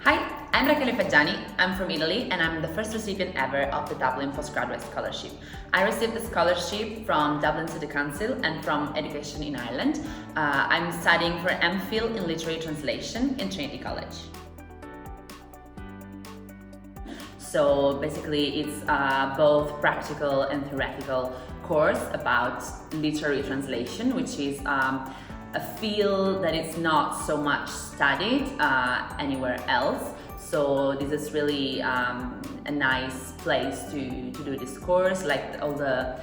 Hi, I'm Rachele Faggiani. I'm from Italy and I'm the first recipient ever of the Dublin postgraduate scholarship. I received the scholarship from Dublin City Council and from Education in Ireland. I'm studying for MPhil in Literary Translation in Trinity College. So basically it's both practical and theoretical course about literary translation, which is a field that is not so much studied anywhere else. So this is really a nice place to do this course. Like all the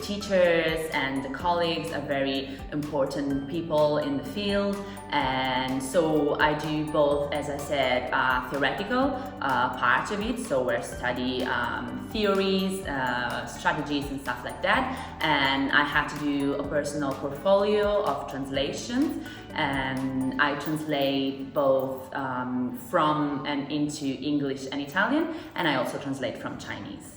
teachers and the colleagues are very important people in the field, and so I do both, as I said, theoretical part of it. So we study theories, strategies and stuff like that, and I had to do a personal portfolio of translations, and I translate both from and into English and Italian, and I also translate from Chinese.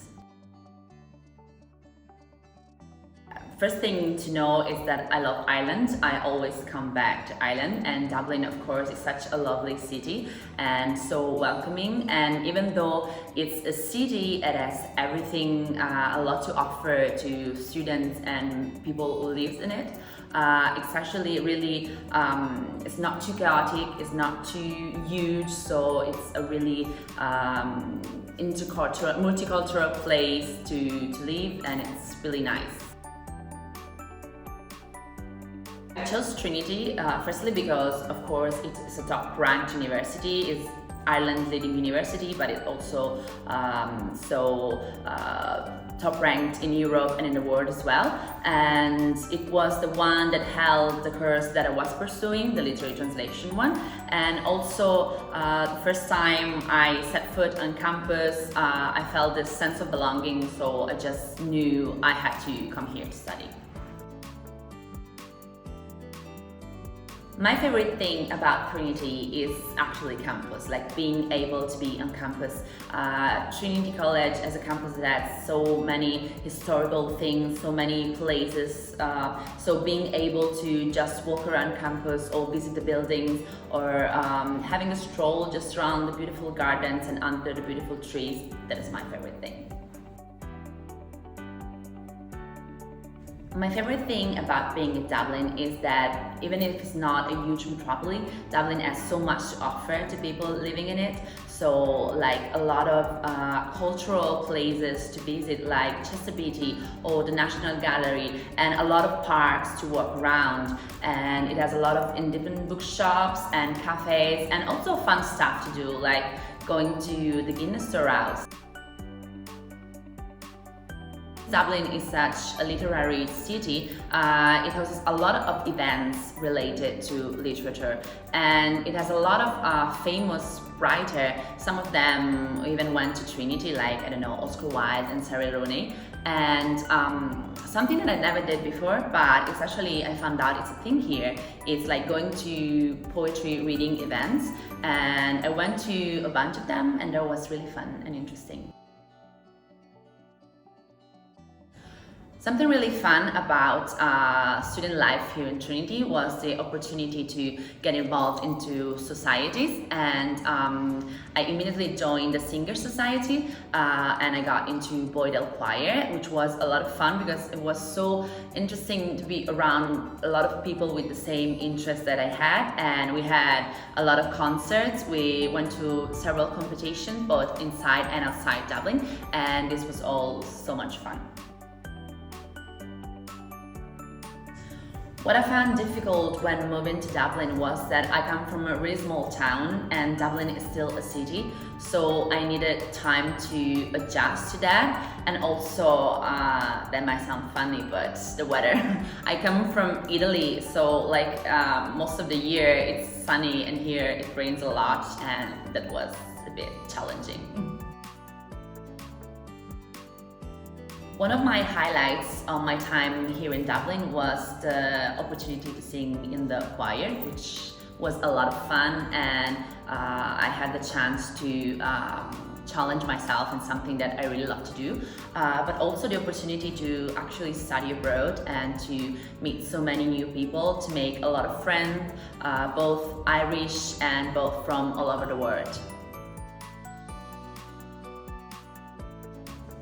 First thing to know is that I love Ireland. I always come back to Ireland, and Dublin, of course, is such a lovely city and so welcoming. And even though it's a city that has everything, a lot to offer to students and people who live in it, it's actually really, it's not too chaotic, it's not too huge, so it's a really intercultural, multicultural place to live, and it's really nice. I chose Trinity firstly because, of course, it's a top-ranked university. It's Ireland's leading university, but it's also top-ranked in Europe and in the world as well. And it was the one that held the course that I was pursuing, the literary translation one. And also, the first time I set foot on campus, I felt this sense of belonging, so I just knew I had to come here to study. My favorite thing about Trinity is actually campus, like being able to be on campus. Trinity College as a campus that has so many historical things, so many places, so being able to just walk around campus or visit the buildings, or having a stroll just around the beautiful gardens and under the beautiful trees, that is my favorite thing. My favorite thing about being in Dublin is that even if it's not a huge metropolis, Dublin has so much to offer to people living in it. So like a lot of cultural places to visit, like Chester Beatty or the National Gallery, and a lot of parks to walk around. And it has a lot of independent bookshops and cafes, and also fun stuff to do, like going to the Guinness Storehouse. Dublin is such a literary city. It hosts a lot of events related to literature, and it has a lot of famous writers. Some of them even went to Trinity, like, I don't know, Oscar Wilde and Sarah Rooney. And something that I never did before, but it's actually, I found out it's a thing here. It's like going to poetry reading events, and I went to a bunch of them, and that was really fun and interesting. Something really fun about student life here in Trinity was the opportunity to get involved into societies, and I immediately joined the Singer Society, and I got into Boydell Choir, which was a lot of fun because it was so interesting to be around a lot of people with the same interests that I had, and we had a lot of concerts. We went to several competitions both inside and outside Dublin, and this was all so much fun. What I found difficult when moving to Dublin was that I come from a really small town and Dublin is still a city, so I needed time to adjust to that. And also, that might sound funny, but the weather. I come from Italy, so like most of the year it's sunny, and here it rains a lot, and that was a bit challenging. One of my highlights of my time here in Dublin was the opportunity to sing in the choir, which was a lot of fun, and I had the chance to challenge myself in something that I really love to do, but also the opportunity to actually study abroad and to meet so many new people, to make a lot of friends, both Irish and both from all over the world.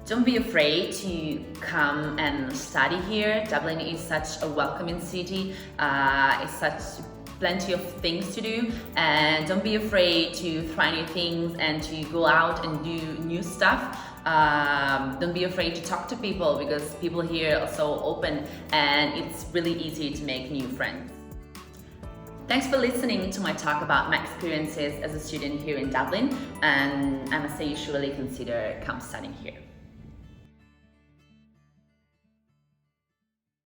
Don't be afraid to come and study here. Dublin is such a welcoming city. It's such plenty of things to do, and don't be afraid to try new things and to go out and do new stuff. Don't be afraid to talk to people, because people here are so open and it's really easy to make new friends. Thanks for listening to my talk about my experiences as a student here in Dublin, and I must say you should really consider come studying here.